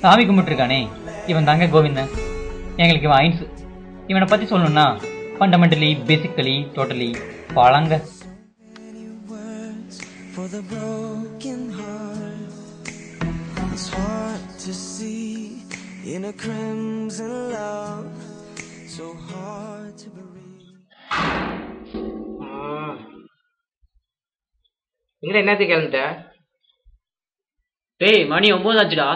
சாமி கும்பிட்டுருக்கானே இவன் தாங்க கோவிந்தன். எங்களுக்கு இவன் ஐன்ஸ். இவனை பற்றி சொல்லணும்னா ஃபண்டமெண்டலி பேசிக்கலி டோட்டலி பழங்க. என்னத்துக்கு கிளம்பிட்ட? டேய் மணி 9 ஆச்சுடா.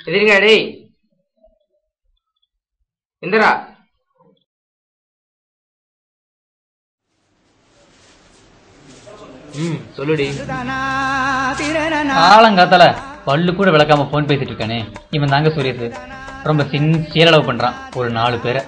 எதிரிங்க டேய் எந்தரா? சொல்லுடி. காலங்காத்தால பல்லு கூட விளக்காம போன் பேசிட்டு இருக்கானே இவன் தாங்க சுரேஷ். ரொம்ப சின்சியரா லவ் பண்றான் ஒரு 4 பேரை.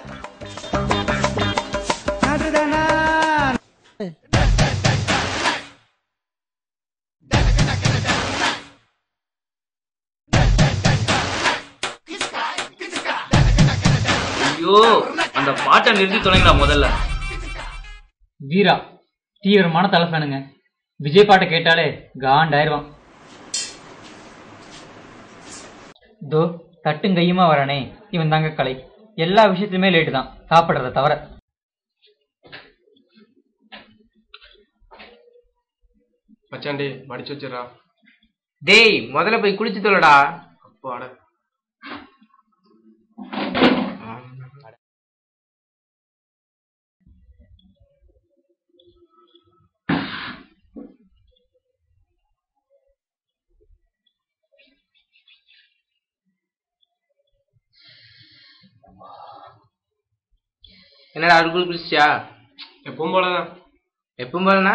ஐயோ அந்த பாட்டை நிறுத்தி தொலைங்கடா முதல்ல. வீரா தீவிரமான தலைஃபேனுங்க. விஜய் பாட்டை கேட்டாலே காண்டாயிருவான். தோ தட்டும் கையுமா வரானே இவன் தாங்க கலை. எல்லா விஷயத்துலயுமே லேட்டு தான், சாப்பிடுறத தவிர. மச்சாண்டி மடிச்சு வச்சிடறா. டேய் முதல்ல போய் குளிச்சு தொலைடா. அப்பாட என்னடா அதுக்குள்ள குளிச்சியா? எப்பவும் போலதான். எப்பவும் போலனா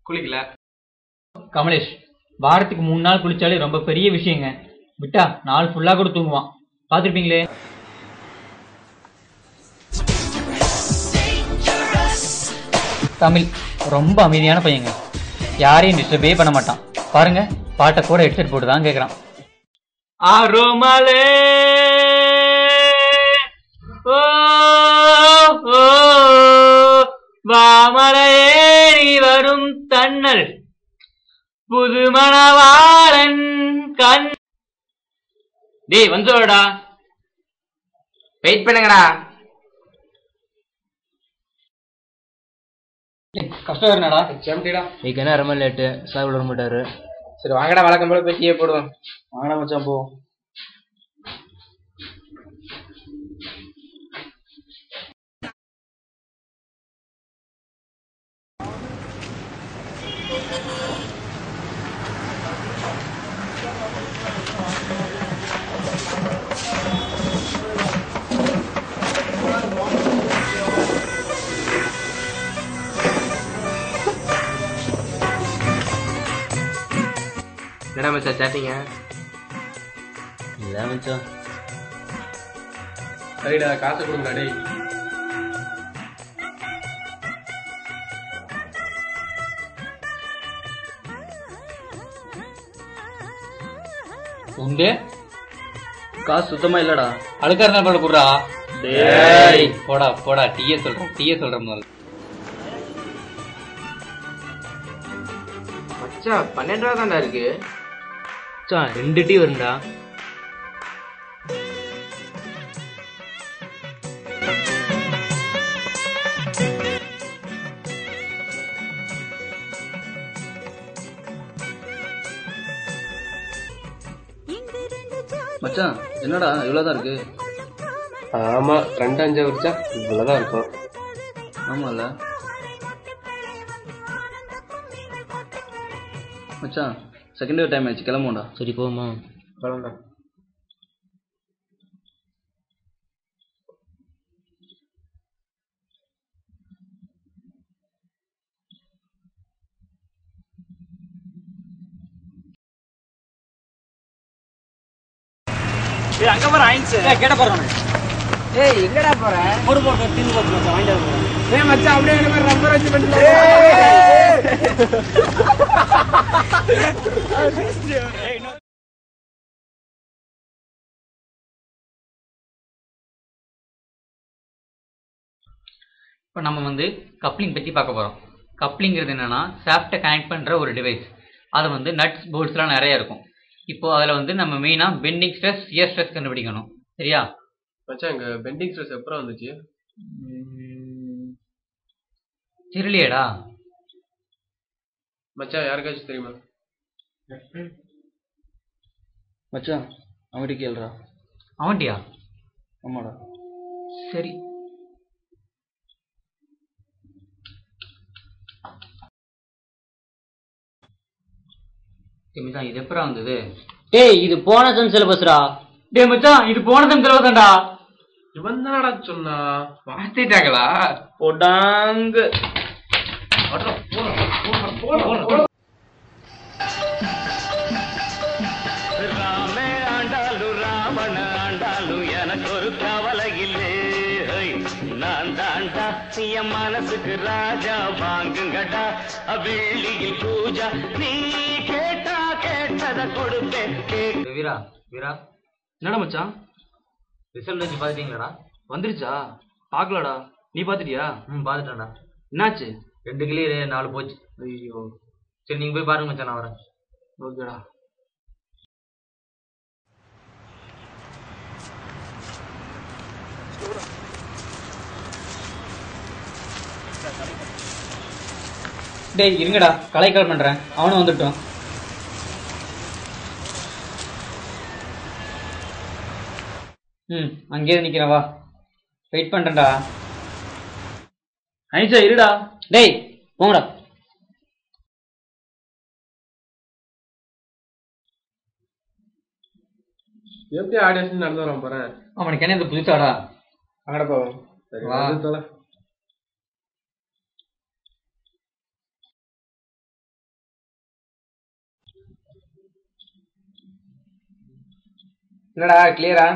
குளிக்கல. கமலேஷ் வாரத்துக்கு 3 நாள் குளிச்சாலே ரொம்ப பெரிய விஷயங்க. விட்டா நாள் ஃபுல்லா கூட தூங்குவான். பாத்துருப்பீங்களே. தமிழ் ரொம்ப அமைதியான பையங்க. யாரையும் டிஸ்டர்பே பண்ண மாட்டான். பாருங்க பாட்டை கூட ஹெட்செட் போட்டு தான் கேட்கறான். ஆரோமலே ஓ ஓ வாமலையேறி வரும் தன்னல் புதுமணவாளன் கண். டேய் வந்துடா. வெயிட் பண்ணுங்கடா. கஷ்டம் என்னடா? செம்டிடா. இன்னைக்கு என்ன ரொம்ப லேட்டு, சார் விட மாட்டாரு. சரி வாங்கடா, வழக்கம் போல போய் டீயே போடுவோம். வாங்கடா மச்சான் போ. என்னடா மச்சான் சாட்டிங்க? இல்ல மச்சான். சரிடா காசு கொடுங்கடா டேய். உண்டு காசு சுத்தமா இல்லடா. அழுக்கா இருந்தா போட குடுறா. டேய் போடா போடா. டீயே சொல்றேன் முதல்ல. மச்சான் 12 ரூபா தான்டா இருக்கு. மச்சான் 2 டீ வரும்டா. மச்சான் என்னடா இவ்வளவுதான் இருக்கு? ஆமா 2-5 வச்சா இவ்வளவுதான் இருக்கும். ஆமால மச்சான் செகண்ட் இயர் டைம் ஆயிடுச்சு, கிளம்புண்டா. சரி போமா. கிளம்புடா. அங்க போற ஐன்ஸ் கேட்ட போறேன். ஏய் எங்கடா போற? போடு போடு தீந்து போச்சு மச்சான். வாங்கிட்டு வரேன். ஏய் மச்சான் அப்படியே என்ன ரப்பர் வச்சு பண்ணிட்டு. இப்போ நம்ம கப்ளிங் பற்றி பார்க்க போகிறோம். கப்ளிங்கிறது என்னென்னா ஷாஃப்ட்டை கனெக்ட் பண்ணுற ஒரு டிவைஸ். அது வந்து நட்ஸ் போல்ட்ஸ்லாம் நிறைய இருக்கும். இப்போ அதில் வந்து நம்ம மெயினாக பெண்டிங் ஸ்ட்ரெஸ், சியர் ஸ்ட்ரெஸ் கண்டுபிடிக்கணும். சரியா மச்சான்? இங்க பெண்டிங் ஸ்ட்ரெஸ் எப்பறம் வந்துச்சு? தெரியலையேடா மச்சான். யாருக்காச்சும் தெரியுமா? மச்சான் அவன்கிட்ட கேளுடா. அவன்டியா? ஆமாடா. சரி. மச்சான் இது எப்பறம் வந்தது? டேய் இது போன செம் சிலபஸ்டா. டேய் மச்சான் இது போன செம் சிலபஸ் தான்டா. இவன் தானடா சொன்னா. மாத்திட்டாங்களா? போடாங்க. ராமே ஆண்டாலு ராவண ஆண்டாலு எனக்கு ஒரு கவலை இல்லை. நான் தாண்டா என் மனசுக்கு ராஜா. வாங்குங்கடா வெள்ளியில் பூஜா. நீ கேட்டா கேட்டத கொடுப்பேன். வீரா வீரா என்னடா மச்சான்? ரிசல்ட் வச்சு பார்த்துட்டீங்களாடா? வந்துருச்சா? பார்க்கலடா. நீ பார்த்துட்டியா? பார்த்துட்டேன்டா. என்னாச்சு? 2 கிளியர் 4 போச்சு. ஐயோ. சரி நீங்கள் போய் பாருங்க மச்சான், நான் வரேன். ஓகேடா. டேய் இருங்கடா, கலை கால் பண்றேன். அவனும் வந்துட்டோம். அங்கேயே நிக்கிறேன், வா. வெயிட் பண்றேன்டா. ஐசா இருடா. டேய் போங்கடா. எப்படி ஆடியன்ஸ் நடந்து வர போறேன்? அவனுக்கு என்ன இது புதுசாடா? அங்கட போவோம். சரி வா. தொலை. என்னடா கிளியரா?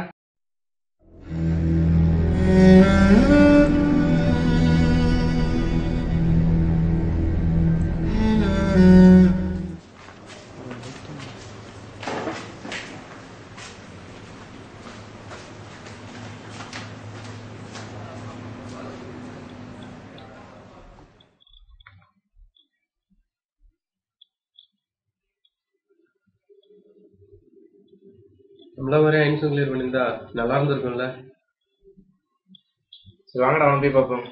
நம்மள ஒரே ஐன்ஸும் கிளியர் பண்ணியிருந்தா நல்லா இருந்திருக்கும்ல. சரி வாங்கடா, அவன் போய் பார்ப்போம்.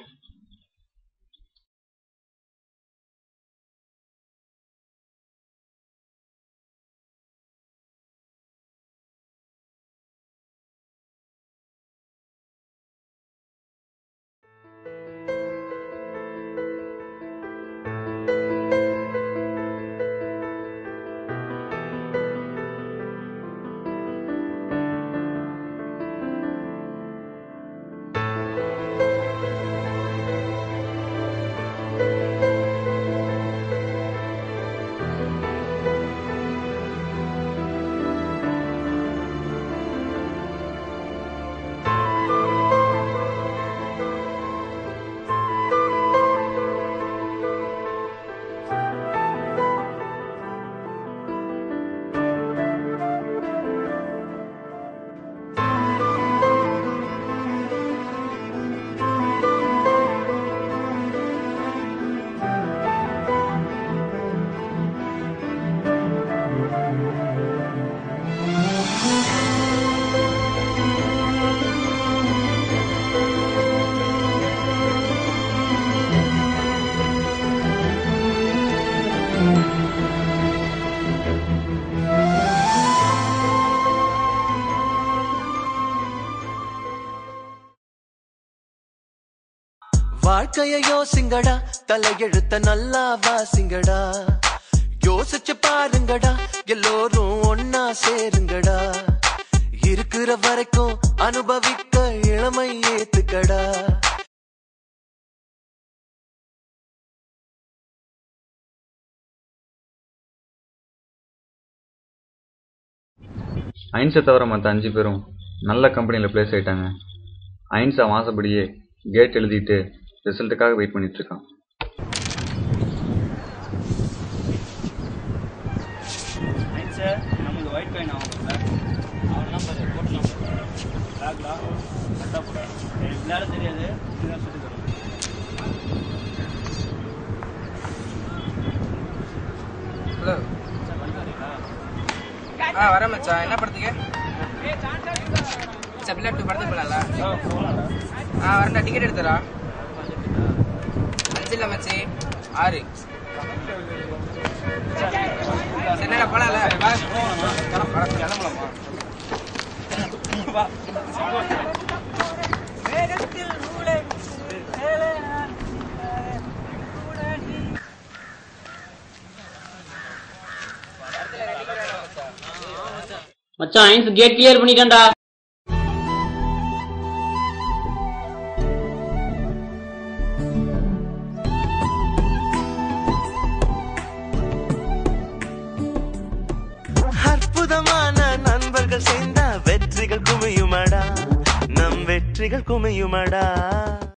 வாழ்க்கைய யோசிங்கடா, தலையெழுத்த நல்லா வாசிங்கடா. யோசிச்சு பாருங்கடா, எல்லோரும் ஒன்னா சேருங்கடா. இருக்கிற வரைக்கும் அனுபவிக்க இளமை ஏத்துக்கடா. ஐன்ஸை தவிர மற்ற 5 பேரும் நல்ல கம்பெனியில் பிளேஸ் ஆயிட்டாங்க. ஐன்ஸை வாசப்படியே கேட் எழுதிட்டு ரிசல்ட்டுக்காக வெயிட் பண்ணிட்டு இருக்கான். நமக்கு ஒயிட் காயின் ஆகும். அவன் நம்பர் போட்டலாம். பேக்லா கரெக்டாக போடுறேன். விளையாட தெரியாது, இதுதான் சொல்லி தரும். ஹலோ வர மச்சான். என்ன படத்துக்கு? பிள்ளை 2 படத்துக்கு போகலாம்ல? வரண்டா. டிக்கெட் எடுத்துறா. 5 இல்லை மச்சி, 6. என்னடா போலாம்ல? கிளம்பலாமா? மச்சான் ஐன்ஸ் கேட் கிளியர் பண்ணிட்டேன்டா. அற்புதமான நண்பர்கள் சேர்ந்தா வெற்றிகள் குமையுமடா, நம் வெற்றிகள் குமையுமடா.